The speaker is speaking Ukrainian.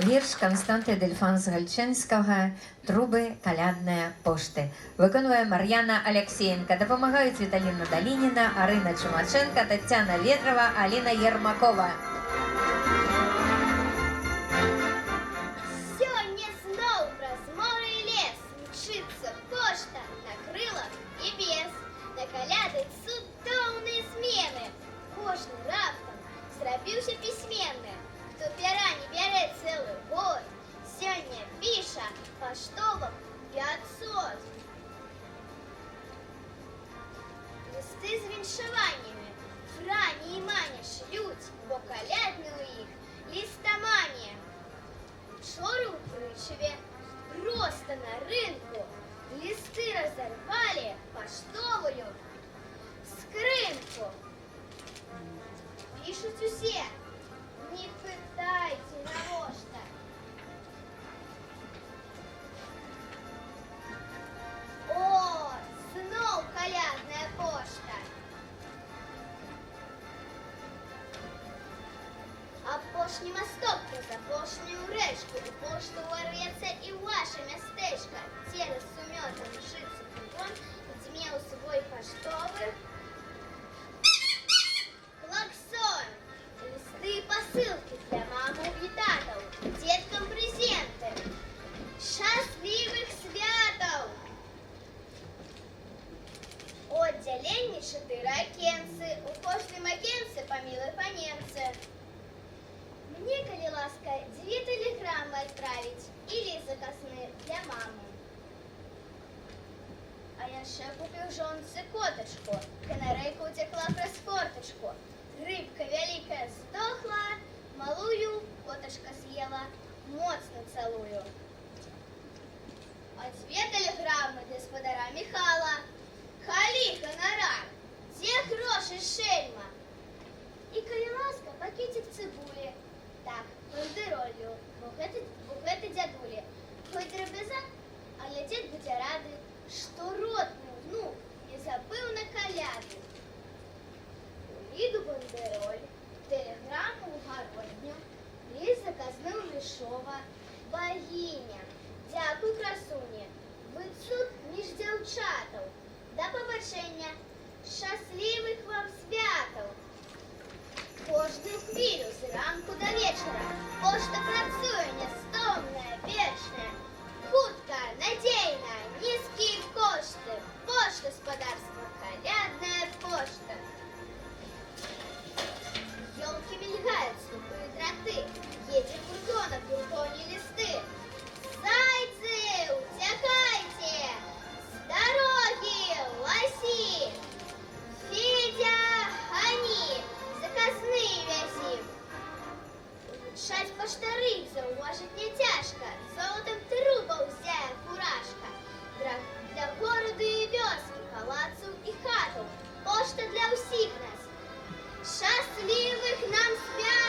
Вірш Константи Дельфанс Гальчинського «Труби колядної пошти». Виконує Мар'яна Алексєєнка. Допомагають Віталіна Долініна, Арина Чумаченко, Тетяна Ветрова, Аліна Єрмакова. Сьогодні знов праз море і лес мчиться пошта на крилах і без. Накалядить судовні зміни. Кожен раптом зробився письменним. Хто пера не бере цілий год, сьогодні пише поштовок 500. Листи з віншуваннями Франі і Маня шлють, бо колядні у їх листоманія. Вчора у Кричеве просто на рынку листы разорвали поштовую скринку. Пишут усе, не питайте навошта. О, знов колядная пошта. Апошні мосток про запошню решку, у пошту ворветься і ваше местечко. Через суметом житься кругом, підмел свой поштовый клаксон. Листы и посылки для мамы и татов, деткам презенты. Счастливых святов! Отделение 4 окенцы, у кожним окенце помилуй паненце. Мне, коли ласка, 2 телеграммы отправить или заказные для мамы. А я ще купив жонце коточку, канарейка утекла през форточку. Рыбка великая сдохла, малую коточка съела, моцно целую. А 2 телеграммы господара Михала. Халі, гонорар, де гроші шельма? І коли ласка, пакетик цибулі. Так, бандеролью, буклети дядулі. Хоть дребеза, але дід буде радий, що родний внук не забив на коляди. Уліду бандероль, телеграму в городню, ліс заказнив Лишова, богиня. Дякую, красуні, ви цуд між дівчатов. До побачення, щасливих вам святов! Кожну хвилю з ранку до вечора пошта працює нестомна, вічна. Хутка, надійна, низькі кошти. Пошта господарства, колядная пошта. Елки мелькают, стукают дроты. Едет фургона, в фургоне листы. Зайцы, утекайте! С дороги, лоси! Федя, они! Заказные вязи. Улучшать поштарик зауважить не тяжко. Золотом трубов зяя фуражка. Для города і вёски, палацу і хату. Пошта для усіх нас. Щасливих нам свят!